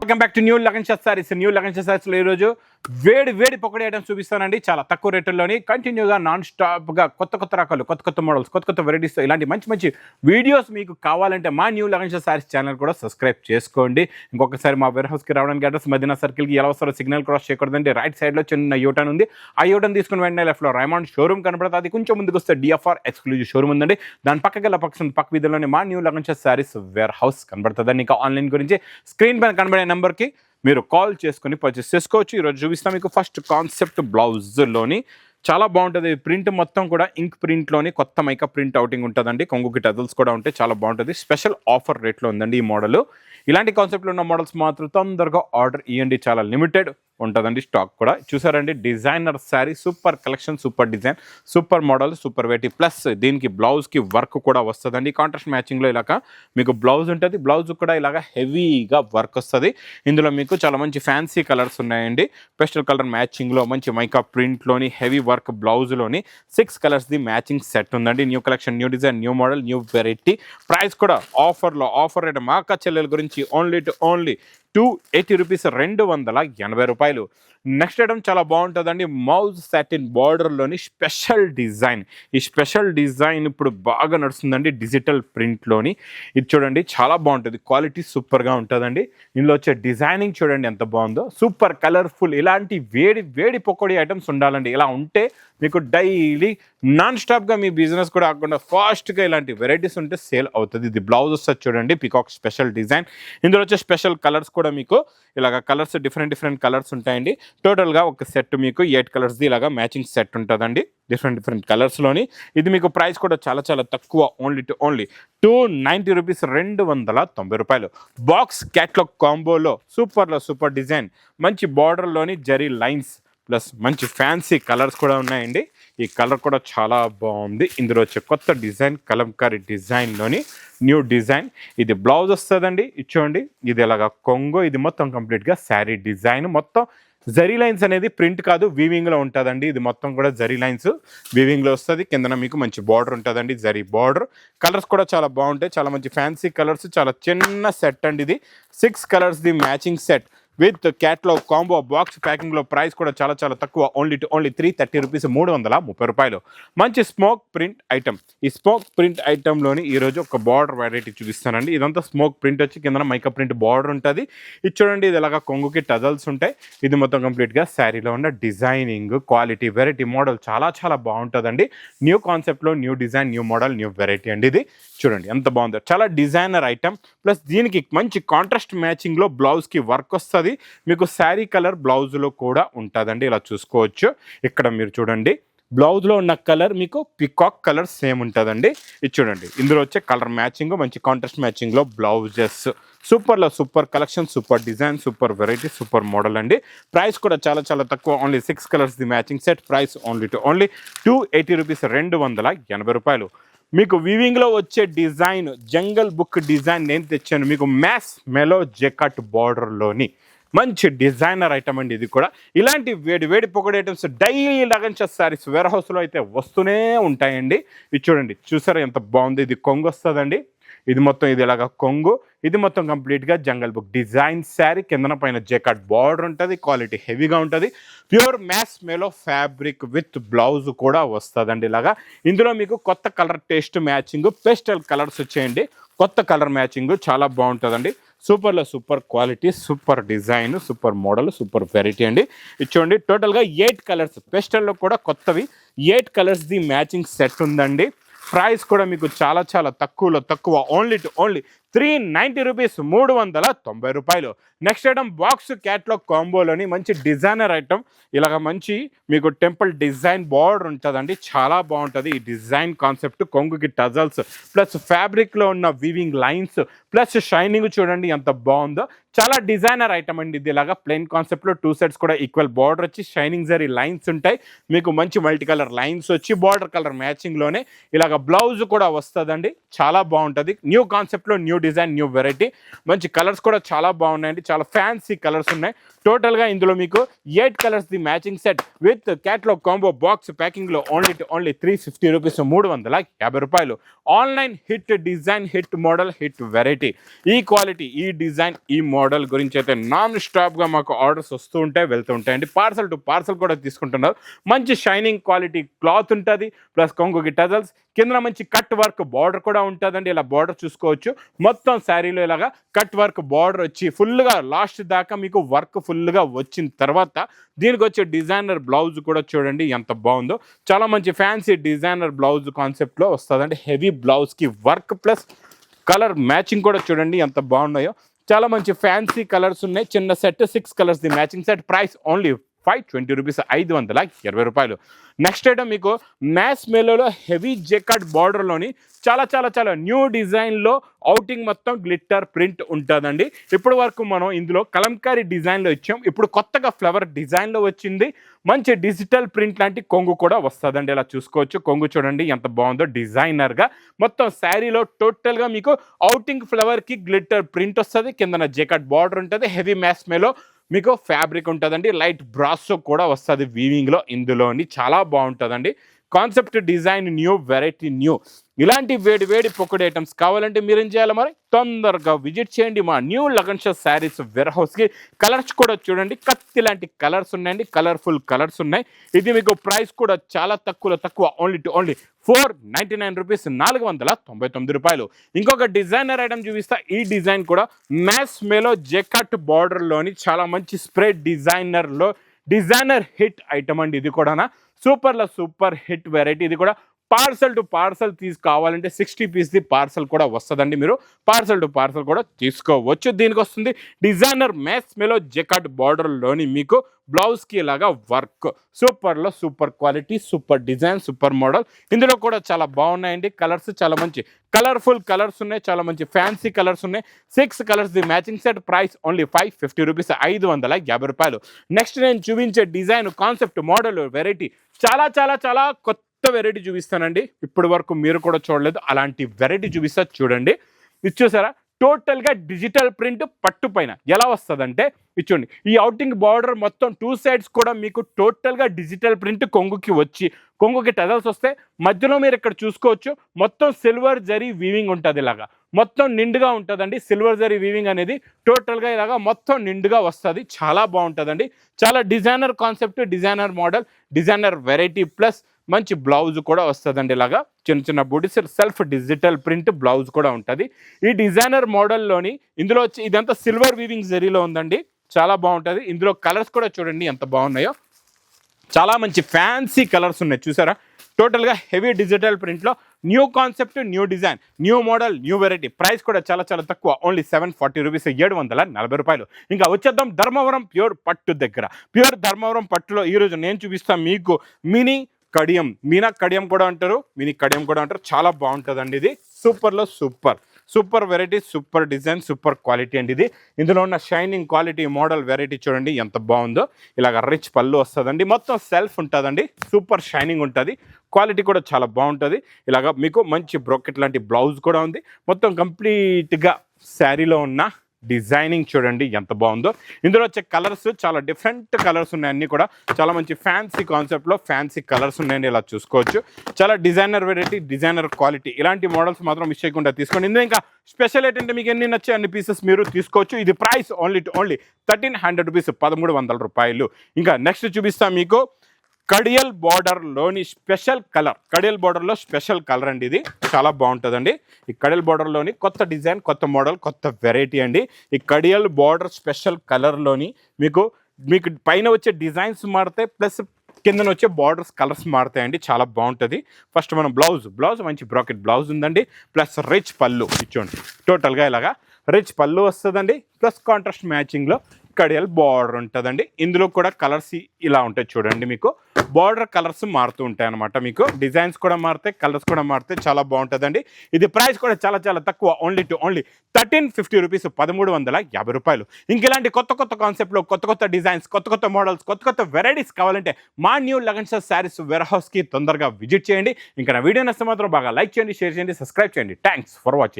Welcome back to new Lagan shot saris. New Lagan shot సారీస్లో ఈరోజు వేడి పొక్కడి ఐటమ్స్ చూపిస్తానండి. చాలా తక్కువ రేట్లలోని కంటిన్యూగా నాన్ స్టాప్గా కొత్త రకాలు, కొత్త మోడల్స్, కొత్త వెరైటీస్, ఇలాంటి మంచి వీడియోస్ మీకు కావాలంటే మా new Lagan shot saris channel కూడా సబ్స్క్రైబ్ చేసుకోండి. ఇంకొకసారి మా వేర్ హౌస్కి రావడానికి అడ్రస్ మదీనా సర్కిల్కి ఎలా వస్తారో సిగ్నల్ క్రాస్ చేయకూడదండి. రైట్ సైడ్లో చిన్న యూటర్న్ ఉంది. ఆ యూటర్న్ తీసుకుని వెంటనే లెఫ్ట్లో రైమాండ్ షోరూమ్ కనపడుతుంది. అది కొంచెం ముందుకు వస్తే డిఎఫ్ఆర్ ఎక్స్క్లూజివ్ షోరూమ్ ఉందండి. దాని పక్క వీధిలోనే మా new Lagan shot saris warehouse కనబడుతుందండి. ఇంకా ఆన్లైన్ గురించి స్క్రీన్ పైన కనబడే నెంబర్కి మీరు కాల్ చేసుకుని పర్చేస్ చేసుకోవచ్చు. ఈరోజు చూపిస్తాం మీకు ఫస్ట్ కాన్సెప్ట్ బ్లౌజ్లోని చాలా బాగుంటుంది. ప్రింట్ మొత్తం కూడా ఇంక్ ప్రింట్లోని కొత్త మైకా ప్రింట్ అవుటింగ్ ఉంటుందండి. కొంగుకి టజల్స్ కూడా ఉంటాయి. చాలా బాగుంటుంది. స్పెషల్ ఆఫర్ రేట్లో ఉందండి ఈ మోడల్. ఇలాంటి కాన్సెప్ట్లో ఉన్న మోడల్స్ మాత్రం తొందరగా ఆర్డర్ ఇవ్వండి. చాలా లిమిటెడ్ ఉంటుందండి స్టాక్ కూడా. చూసారండి, designer sari, super collection, super design, super model, super variety. Plus దీనికి బ్లౌజ్కి వర్క్ కూడా వస్తుందండి. కాంట్రాస్ట్ మ్యాచింగ్లో ఇలాగా మీకు బ్లౌజ్ ఉంటుంది. బ్లౌజ్ కూడా ఇలాగ హెవీగా వర్క్ వస్తుంది. ఇందులో మీకు చాలా మంచి ఫ్యాన్సీ కలర్స్ ఉన్నాయండి. పెస్టల్ కలర్ మ్యాచింగ్లో మంచి మైకా ప్రింట్లోని హెవీ వర్క్ బ్లౌజ్లోని 6 కలర్స్ది మ్యాచింగ్ సెట్ ఉందండి. New collection, new design, new model, new variety. Price కూడా ఆఫర్ రేట్ మా అక్క చెల్లెల గురించి ఓన్లీ 280 రూపీస్, 280 రూపాయలు. నెక్స్ట్ ఐటమ్ చాలా బాగుంటుందండి. మౌజ్ సాటిన్ బార్డర్లోని స్పెషల్ డిజైన్. ఈ స్పెషల్ డిజైన్ ఇప్పుడు బాగా నడుస్తుందండి డిజిటల్ ప్రింట్లోని. ఇది చూడండి, చాలా బాగుంటుంది. క్వాలిటీ సూపర్గా ఉంటుందండి. ఇందులో వచ్చే డిజైనింగ్ చూడండి ఎంత బాగుందో. Super colourful. ఇలాంటి వేడి పొక్కడి ఐటమ్స్ ఉండాలండి. ఇలా ఉంటే మీకు డైలీ నాన్ స్టాప్గా మీ బిజినెస్ కూడా కాకుండా ఫాస్ట్గా ఇలాంటి వెరైటీస్ ఉంటే సేల్ అవుతుంది. ఇది బ్లౌజ్ వస్తుంది చూడండి, పికాక్ స్పెషల్ డిజైన్. ఇందులో వచ్చే స్పెషల్ కలర్స్ కూడా మీకు ఇలాగ కలర్స్ డిఫరెంట్ కలర్స్ ఉంటాయండి. టోటల్గా ఒక సెట్ మీకు 8 కలర్స్ది ఇలాగా మ్యాచింగ్ సెట్ ఉంటుందండి డిఫరెంట్ కలర్స్లోని. ఇది మీకు ప్రైస్ కూడా చాలా తక్కువ. ఓన్లీ 290 రూపీస్, 290 రూపాయలు. బాక్స్ క్యాట్లాగ్ కాంబోలో సూపర్ డిజైన్, మంచి బార్డర్లోని జరీ లైన్స్ ప్లస్ మంచి ఫ్యాన్సీ కలర్స్ కూడా ఉన్నాయండి. ఈ కలర్ కూడా చాలా బాగుంది. ఇందులో వచ్చే కొత్త డిజైన్ కలంకారీ డిజైన్లోని న్యూ డిజైన్. ఇది బ్లౌజ్ వస్తుందండి. ఇచ్చోండి, ఇది ఎలాగా కొంగో. ఇది మొత్తం కంప్లీట్గా శారీ డిజైన్. మొత్తం జరీ లైన్స్ అనేది ప్రింట్ కాదు, వీవింగ్లో ఉంటుందండి. ఇది మొత్తం కూడా జరీ లైన్స్ వీవింగ్లో వస్తుంది. కిందన మీకు మంచి బార్డర్ ఉంటుందండి, జరీ బార్డర్. కలర్స్ కూడా చాలా బాగుంటాయి. చాలా మంచి ఫ్యాన్సీ కలర్స్. చాలా చిన్న సెట్ అండి ఇది. 6 కలర్స్ది matching set with catalogue combo box ప్యాకింగ్లో. ప్రైస్ కూడా చాలా తక్కువ. ఓన్లీ 330 రూపీస్, 330 రూపాయలు. మంచి స్మోక్ ప్రింట్ ఐటమ్. ఈ స్మోక్ ప్రింట్ ఐటెంలోని ఈరోజు ఒక బార్డర్ వెరైటీ చూపిస్తానండి. ఇదంతా స్మోక్ ప్రింట్ వచ్చి కింద మైకా ప్రింట్ బార్డర్ ఉంటుంది. ఇది చూడండి, ఇది ఇలాగా కొంగుకి టజల్స్ ఉంటాయి. ఇది మొత్తం కంప్లీట్గా శారీలో ఉన్న డిజైనింగ్, క్వాలిటీ, వెరైటీ, మోడల్ చాలా బాగుంటుందండి. న్యూ కాన్సెప్ట్లో new design, new model, new variety అండి. ఇది చూడండి ఎంత బాగుందో. చాలా డిజైనర్ ఐటమ్. ప్లస్ దీనికి మంచి కాంట్రాస్ట్ మ్యాచింగ్లో బ్లౌజ్కి వర్క్ వస్తుంది. మీకు శారీ కలర్ బ్లౌజ్లో కూడా ఉంటుందండి. ఇలా చూసుకోవచ్చు. ఇక్కడ మీరు చూడండి, బ్లౌజ్లో ఉన్న కలర్ మీకు పికాక్ కలర్ సేమ్ ఉంటుందండి. ఇది చూడండి, ఇందులో వచ్చే కలర్ మ్యాచింగ్ మంచి కాంట్రాస్ట్ మ్యాచింగ్లో blouses. Super collection, super design, super variety, super model అండి. ప్రైస్ కూడా చాలా తక్కువ. ఓన్లీ 6 కలర్స్ ది matching set. Price only 280 rupees, 280 రూపాయలు. మీకు వీవింగ్లో వచ్చే డిజైన్ జంగల్ బుక్ డిజైన్ నేను తెచ్చాను. మీకు మ్యాస్ మెలో జెకట్ బార్డర్లోని మంచి డిజైనర్ ఐటమ్ అండి. ఇది కూడా ఇలాంటి వేడి పొగడి items daily Lagan shot saris వేర్ హౌస్లో అయితే వస్తూనే ఉంటాయండి. ఇది చూడండి, చూసారా ఎంత బాగుంది. ఇది కొంగు వస్తుందండి. ఇది మొత్తం ఇది ఇలాగా కొంగు. ఇది మొత్తం కంప్లీట్గా జంగల్ బుక్ డిజైన్ శారీ. కిందన పైన జెకాట్ బార్డర్ ఉంటుంది. క్వాలిటీ హెవీగా ఉంటుంది. ప్యూర్ మ్యాస్ మేలో ఫ్యాబ్రిక్ విత్ బ్లౌజ్ కూడా వస్తుందండి ఇలాగా. ఇందులో మీకు కొత్త colour taste matching, pastel colours వచ్చేయండి. కొత్త కలర్ మ్యాచింగ్ చాలా బాగుంటుందండి. Super quality, super design, super model, super variety అండి. ఇది చూడండి, టోటల్గా 8 కలర్స్. పేస్టల్లో కూడా కొత్తవి 8 కలర్స్ది మ్యాచింగ్ సెట్ ఉందండి. ప్రైస్ కూడా మీకు చాలా తక్కువ. ఓన్లీ 390 రూపీస్, 390 రూపాయలు. నెక్స్ట్ ఐటమ్ బాక్స్ క్యాట్లాగ్ కాంబోలోని మంచి డిజైనర్ ఐటమ్. ఇలాగ మంచి మీకు టెంపుల్ డిజైన్ బార్డర్ ఉంటుందండి. చాలా బాగుంటుంది ఈ డిజైన్ కాన్సెప్ట్. కొంగుకి టజల్స్ ప్లస్ ఫ్యాబ్రిక్లో ఉన్న వీవింగ్ లైన్స్ ప్లస్ షైనింగ్ చూడండి ఎంత బాగుందో. చాలా డిజైనర్ ఐటమ్ అండి. ఇది ఇలాగా ప్లెయిన్ కాన్సెప్ట్లో 2 సెట్స్ కూడా ఈక్వల్ బార్డర్ వచ్చి షైనింగ్ జరీ లైన్స్ ఉంటాయి. మీకు మంచి మల్టీ కలర్ లైన్స్ వచ్చి బార్డర్ కలర్ మ్యాచింగ్లోనే ఇలాగ బ్లౌజ్ కూడా వస్తుందండి. చాలా బాగుంటుంది. న్యూ కాన్సెప్ట్లో న్యూ డిజైన్, న్యూ వెరైటీ. మంచి కలర్స్ కూడా చాలా బాగున్నాయండి. చాలా ఫ్యాన్సీ కలర్స్ ఉన్నాయి. టోటల్గా ఇందులో మీకు 8 కలర్స్ ది matching set with catalogue combo box ప్యాకింగ్లో ఓన్లీ 350 రూపీస్, 350 రూపాయలు. Online hit design, hit model, hit variety. ఈ క్వాలిటీ, ఈ డిజైన్, ఈ మోడల్ గురించి అయితే నాన్ స్టాప్గా మాకు ఆర్డర్స్ వస్తూ ఉంటాయి, వెళ్తూ ఉంటాయండి. పార్సల్ టు పార్సల్ కూడా తీసుకుంటున్నారు. మంచి షైనింగ్ క్వాలిటీ క్లాత్ ఉంటుంది, ప్లస్ కొంగుకి టజల్స్, కింద మంచి కట్ వర్క్ బార్డర్ కూడా ఉంటుందండి. ఇలా బార్డర్ చూసుకోవచ్చు. మొత్తం శారీలో ఇలాగా కట్ వర్క్ బార్డర్ వచ్చి ఫుల్గా లాస్ట్ దాకా మీకు వర్క్ ఫుల్గా వచ్చిన తర్వాత దీనికి వచ్చే డిజైనర్ బ్లౌజ్ కూడా చూడండి ఎంత బాగుందో. చాలా మంచి ఫ్యాన్సీ డిజైనర్ బ్లౌజ్ కాన్సెప్ట్లో వస్తుందండి. హెవీ బ్లౌజ్కి వర్క్ ప్లస్ కలర్ మ్యాచింగ్ కూడా చూడండి ఎంత బాగున్నాయో. చాలా మంచి ఫ్యాన్సీ కలర్స్ ఉన్నాయి. చిన్న సెట్ 6 కలర్స్ ది matching set. Price only 520 rupees, 520 రూపాయలు. నెక్స్ట్ ఐటమ్ మీకు మ్యాస్ మేలోలో హెవీ జెకార్డ్ బార్డర్లోని చాలా న్యూ డిజైన్లో అవుటింగ్ మొత్తం గ్లిట్టర్ ప్రింట్ ఉంటుందండి. ఇప్పటి వరకు మనం ఇందులో కలంకారీ డిజైన్లో ఇచ్చాం. ఇప్పుడు కొత్తగా ఫ్లవర్ డిజైన్లో వచ్చింది. మంచి డిజిటల్ ప్రింట్ లాంటి కొంగు కూడా వస్తుందండి. ఇలా చూసుకోవచ్చు. కొంగు చూడండి ఎంత బాగుందో డిజైనర్గా. మొత్తం శారీలో టోటల్గా మీకు అవుటింగ్ ఫ్లవర్కి గ్లిట్టర్ ప్రింట్ వస్తుంది. కిందన జెకార్డ్ బార్డర్ ఉంటుంది. హెవీ మ్యాస్ మేలో మీకు ఫ్యాబ్రిక్ ఉంటుందండి. లైట్ బ్రాసో కూడా వస్తుంది వీవింగ్లో. ఇందులోని చాలా బాగుంటుందండి. Concept design new, variety new. ఇలాంటి వేడి పొక్కడి ఐటమ్స్ కావాలంటే మీరేం చేయాలి మరి? తొందరగా విజిట్ చేయండి మా న్యూ లగన్ షో శారీస్ వేర్ హౌస్కి. కలర్స్ కూడా చూడండి కత్తి లాంటి కలర్స్ ఉన్నాయండి. కలర్ఫుల్ కలర్స్ ఉన్నాయి. ఇది మీకు ప్రైస్ కూడా చాలా తక్కువ, ఓన్లీ 499 రూపీస్, 499 రూపాయలు. ఇంకొక డిజైనర్ ఐటమ్ చూపిస్తా. ఈ డిజైన్ కూడా మ్యాస్ మేలో జెకాట్ బార్డర్లోని చాలా మంచి స్ప్రెడ్ డిజైనర్ హిట్ ఐటమ్ అండి. ఇది కూడా సూపర్ హిట్ వెరైటీ. ఇది కూడా పార్సల్ టు పార్సల్ కావాలంటే 60 పీస్ది పార్సల్ కూడా వస్తుందండి. మీరు పార్సల్ టు పార్సల్ కూడా తీసుకోవచ్చు. దీనికి వస్తుంది డిజైనర్ మ్యాస్ మేలో జెకాట్ బార్డర్లోని మీకు బ్లౌజ్కి ఇలాగా work. Super quality, super design, super model. ఇందులో కూడా చాలా బాగున్నాయండి. కలర్స్ చాలా మంచి కలర్ఫుల్ కలర్స్ ఉన్నాయి. చాలా మంచి ఫ్యాన్సీ కలర్స్ ఉన్నాయి. 6 కలర్స్ ది matching set. Price only 550 rupees, 550 రూపాయలు. నెక్స్ట్ నేను చూపించే డిజైన్, కాన్సెప్ట్, మోడల్, వెరైటీ చాలా కొత్త వెరైటీ చూపిస్తానండి. ఇప్పటి వరకు మీరు కూడా చూడలేదు. అలాంటి వెరైటీ చూపిస్తా చూడండి. ఇది చూసారా? టోటల్గా డిజిటల్ ప్రింట్ పట్టు పైన ఎలా వస్తుందంటే ఇచ్చోండి. ఈ అవుటింగ్ బార్డర్ మొత్తం 2 సైడ్స్ కూడా మీకు టోటల్గా డిజిటల్ ప్రింట్ కొంగుకి టజల్స్ వస్తే మధ్యలో మీరు ఇక్కడ చూసుకోవచ్చు. మొత్తం సిల్వర్ జరీ వీవింగ్ ఉంటుంది. ఇలాగా మొత్తం నిండుగా ఉంటుందండి. సిల్వర్ జరీ వీవింగ్ అనేది టోటల్గా ఇలాగా మొత్తం నిండుగా వస్తుంది. చాలా బాగుంటుందండి. చాలా designer concept, designer model, designer variety plus మంచి బ్లౌజ్ కూడా వస్తుందండి. ఇలాగా చిన్న బూటీస్, సెల్ఫ్ డిజిటల్ ప్రింట్ బ్లౌజ్ కూడా ఉంటుంది. ఈ డిజైనర్ మోడల్లోని ఇందులో వచ్చి ఇదంతా సిల్వర్ వీవింగ్ జరీలో ఉందండి. చాలా బాగుంటుంది. ఇందులో కలర్స్ కూడా చూడండి ఎంత బాగున్నాయో. చాలా మంచి ఫ్యాన్సీ కలర్స్ ఉన్నాయి. చూసారా? టోటల్గా హెవీ డిజిటల్ ప్రింట్లో new concept, new design, new model, new variety. Price కూడా చాలా తక్కువ, ఓన్లీ 740 రూపీస్, 740 రూపాయలు. ఇంకా వచ్చేద్దాం ధర్మవరం ప్యూర్ పట్టు దగ్గర. ప్యూర్ ధర్మవరం పట్టులో ఈరోజు నేను చూపిస్తాను మీకు మినీ కడియం. కడియం కూడా అంటారు, మినీ కడియం కూడా అంటారు. చాలా బాగుంటుందండి. ఇది super variety, super design, super quality అండి ఇది. ఇందులో ఉన్న షైనింగ్ క్వాలిటీ, మోడల్, వెరైటీ చూడండి ఎంత బాగుందో. ఇలాగ రిచ్ పళ్ళు వస్తుందండి. మొత్తం సెల్ఫ్ ఉంటుందండి. సూపర్ షైనింగ్ ఉంటుంది. క్వాలిటీ కూడా చాలా బాగుంటుంది. ఇలాగ మీకు మంచి బ్రోకెట్ లాంటి బ్లౌజ్ కూడా ఉంది. మొత్తం కంప్లీట్గా శారీలో ఉన్న డిజైనింగ్ చూడండి ఎంత బాగుందో. ఇందులో వచ్చే కలర్స్ చాలా డిఫరెంట్ కలర్స్ ఉన్నాయి. అన్నీ కూడా చాలా మంచి ఫ్యాన్సీ కాన్సెప్ట్లో ఫ్యాన్సీ కలర్స్ ఉన్నాయండి. ఇలా చూసుకోవచ్చు. చాలా డిజైనర్ వెరైటీ, డిజైనర్ క్వాలిటీ. ఇలాంటి మోడల్స్ మాత్రం మిస్ చేయకుండా తీసుకోండి. ఇందులో ఇంకా స్పెషల్ ఏంటంటే మీకు ఎన్ని నచ్చే అన్ని పీసెస్ మీరు తీసుకోవచ్చు. ఇది ప్రైస్ ఓన్లీ 1300 రూపీస్, 1300 రూపాయలు. ఇంకా నెక్స్ట్ చూపిస్తా మీకు కడియల్ బార్డర్లోని స్పెషల్ కలర్. కడియల్ బార్డర్లో స్పెషల్ కలర్ అండి. ఇది చాలా బాగుంటుందండి. ఈ కడియల్ బార్డర్లోని కొత్త డిజైన్, కొత్త మోడల్, కొత్త వెరైటీ అండి. ఈ కడియల్ బార్డర్ స్పెషల్ కలర్లోని మీకు పైన వచ్చే డిజైన్స్ మారుతాయి, ప్లస్ కిందన వచ్చే బార్డర్స్ కలర్స్ మారుతాయండి. చాలా బాగుంటుంది. ఫస్ట్ మనం బ్లౌజ్ మంచి బ్రాకెట్ బ్లౌజ్ ఉందండి. ప్లస్ రిచ్ పళ్ళు ఇచ్చోండి. టోటల్గా ఇలాగా రిచ్ పళ్ళు వస్తుందండి. ప్లస్ కాంట్రాస్ట్ మ్యాచింగ్లో కడియల్ బార్డర్ ఉంటుందండి. ఇందులో కూడా కలర్స్ ఇలా ఉంటాయి చూడండి. మీకు బార్డర్ కలర్స్ మారుతూ ఉంటాయి అన్నమాట. మీకు డిజైన్స్ కూడా మారుతాయి, కలర్స్ కూడా మారుతాయి. చాలా బాగుంటుందండి. ఇది ప్రైస్ కూడా చాలా తక్కువ, ఓన్లీ 1350 రూపీస్, 1350 రూపాయలు. ఇంకెలాంటి కొత్త కాన్సెప్ట్లో కొత్త డిజైన్స్, కొత్త మోడల్స్, కొత్త వెరైటీస్ కావాలంటే మా న్యూ లగన్ షో శారీస్ వేర్ హౌస్కి తొందరగా విజిట్ చేయండి. ఇంకా నా వీడియో నచ్చితే మాత్రం బాగా లైక్ చేయండి, షేర్ చేయండి, సబ్స్క్రైబ్ చేయండి. Thanks for watching.